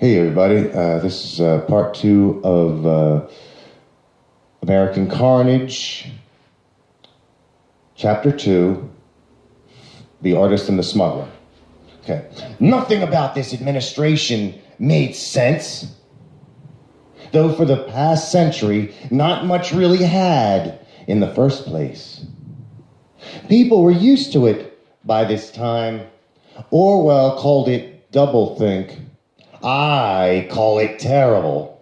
Hey everybody, this is part 2 of American Carnage, Chapter 2, The Artist and the Smuggler. Okay, nothing about this administration made sense. Though for the past century, not much really had in the first place. People were used to it by this time. Orwell called it doublethink. I call it terrible.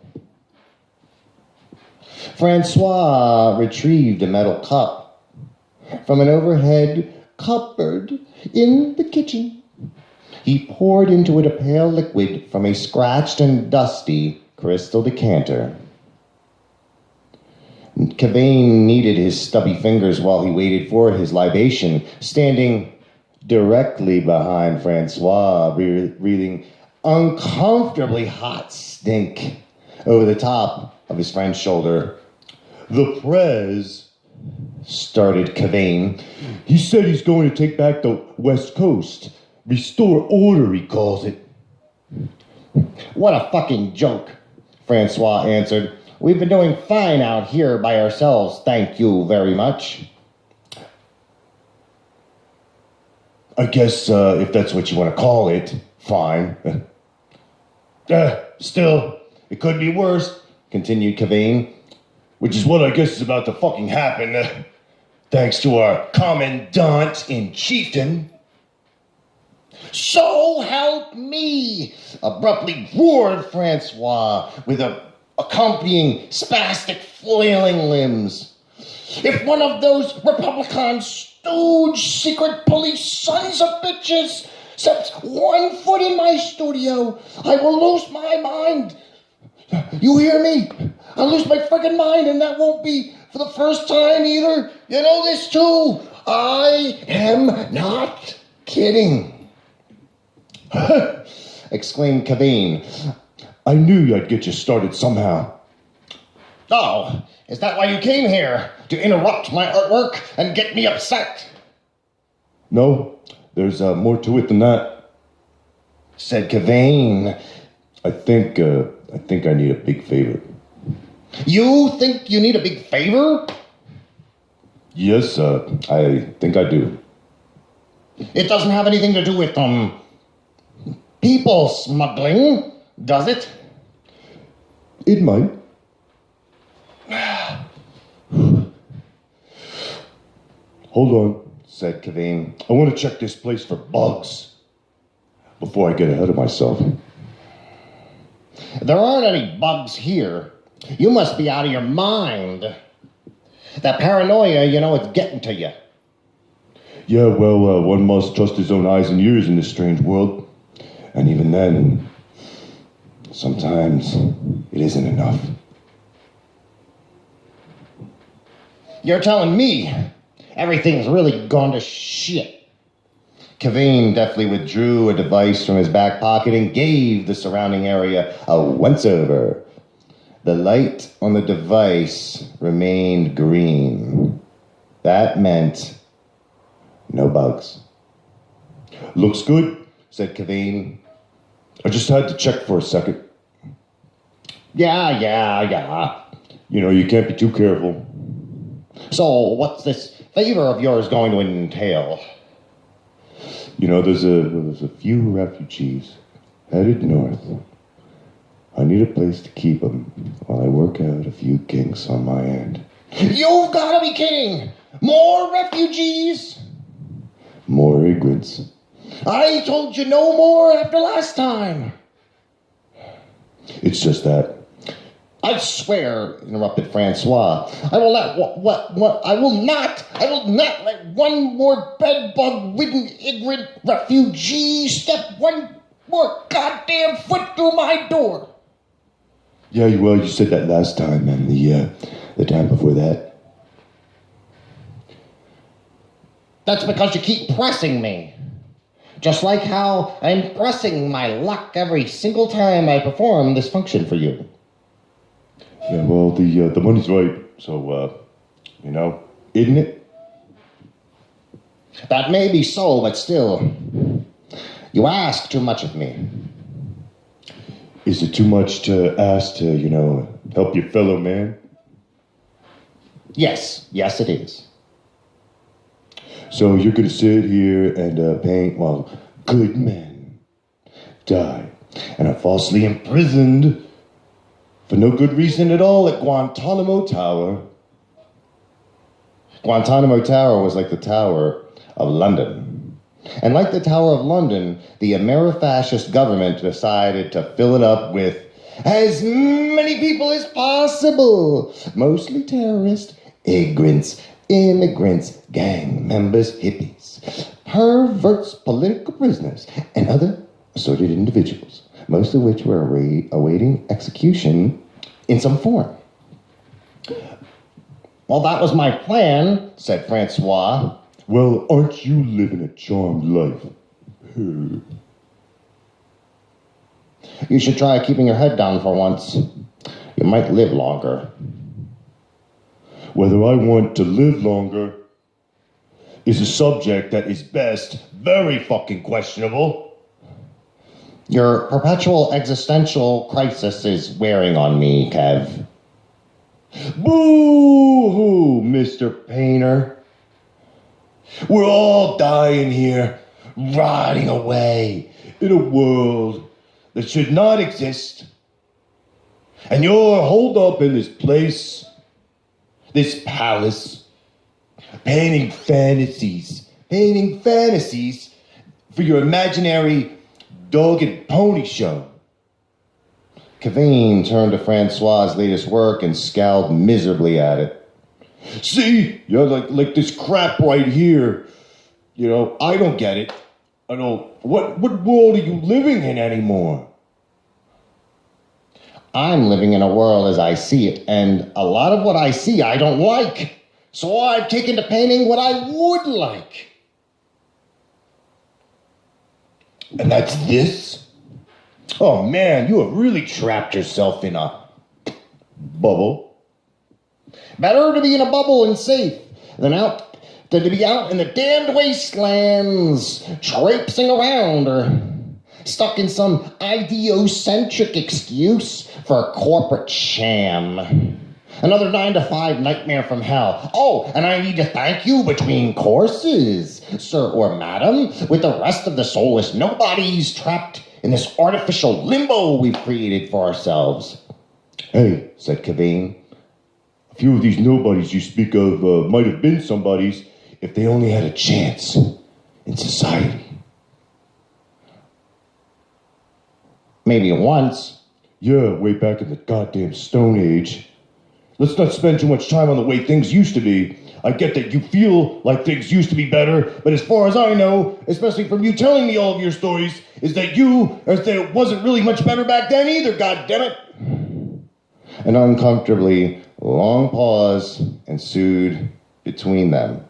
Francois retrieved a metal cup from an overhead cupboard in the kitchen. He poured into it a pale liquid from a scratched and dusty crystal decanter. Cavane kneaded his stubby fingers while he waited for his libation, standing directly behind Francois, breathing uncomfortably hot stink over the top of his friend's shoulder. "The Prez," started Cavane. "He said he's going to take back the West Coast. Restore order, he calls it." "What a fucking joke," Francois answered. "We've been doing fine out here by ourselves, thank you very much." "I guess if that's what you want to call it, fine." Still, it could be worse," continued Cavane. "Which is what I guess is about to fucking happen, thanks to our Commandant in Chieftain." "So help me!" abruptly roared Francois, with accompanying spastic flailing limbs. "If one of those Republican stooge secret police sons of bitches sets one foot in my studio, I will lose my mind. You hear me? I'll lose my friggin' mind, and that won't be for the first time either. You know this too. I am not kidding." exclaimed Cavane. "I knew I'd get you started somehow." "Oh, is that why you came here? To interrupt my artwork and get me upset?" "No, there's more to it than that," said Cavane. I think I need a big favor." "You think you need a big favor?" "Yes, I think I do." "It doesn't have anything to do with, people smuggling, does it?" "It might." "Hold on," said Cavane. "I want to check this place for bugs before I get ahead of myself." "There aren't any bugs here. You must be out of your mind. That paranoia, it's getting to you." "Yeah, well, one must trust his own eyes and ears in this strange world. And even then, sometimes it isn't enough." "You're telling me everything's really gone to shit?" Cavane deftly withdrew a device from his back pocket and gave the surrounding area a once-over. The light on the device remained green. That meant no bugs. "Looks good," said Cavane. "I just had to check for a second." Yeah. You can't be too careful." "So what's this favor of yours going to entail?" There's a few refugees headed north. I need a place to keep them while I work out a few kinks on my end." "You've got to be kidding! More refugees?" "More ignorance." "I told you no more after last time." "It's just that." "I swear," interrupted Francois, I will not let one more bedbug-ridden, ignorant refugee step one more goddamn foot through my door." "Yeah, well, you said that last time, and the time before that." "That's because you keep pressing me. Just like how I'm pressing my luck every single time I perform this function for you." "Yeah, well, the money's right, so, isn't it?" "That may be so, but still, you ask too much of me." Is it too much to ask to, help your fellow man? Yes, it is. So you're gonna sit here and paint while good men die and are falsely imprisoned for no good reason at all at Guantanamo Tower. Guantanamo Tower was like the Tower of London. And like the Tower of London, the Amerifascist government decided to fill it up with as many people as possible. Mostly terrorists, immigrants, gang members, hippies, perverts, political prisoners, and other assorted individuals, most of which were awaiting execution in some form. Well, that was my plan, said Francois. Well, aren't you living a charmed life? You should try keeping your head down for once. You might live longer. Whether I want to live longer is a subject that is best very fucking questionable. Your perpetual existential crisis is wearing on me, Kev. Boo-hoo, Mr. Painter. We're all dying here, rotting away in a world that should not exist. And you're holed up in this place, this palace, painting fantasies for your imaginary dog and pony show. Cavine turned to Francois's latest work and scowled miserably at it. See, you're like this crap right here. I don't get it. What world are you living in anymore? I'm living in a world as I see it, and a lot of what I see I don't like. So I've taken to painting what I would like. And that's this? Oh man, you have really trapped yourself in a bubble. Better to be in a bubble and safe than to be out in the damned wastelands, traipsing around or stuck in some idiocentric excuse for a corporate sham. Another 9-to-5 nightmare from hell. Oh, and I need to thank you between courses, sir or madam, with the rest of the soulless nobodies trapped in this artificial limbo we've created for ourselves. Hey, said Cavine. A few of these nobodies you speak of might have been somebodies if they only had a chance in society. Maybe once. Yeah, way back in the goddamn Stone Age. Let's not spend too much time on the way things used to be. I get that you feel like things used to be better, but as far as I know, especially from you telling me all of your stories, is that it wasn't really much better back then either, goddammit. An uncomfortably long pause ensued between them.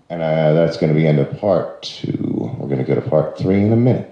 And that's going to be end of part 2. We're going to go to part 3 in a minute.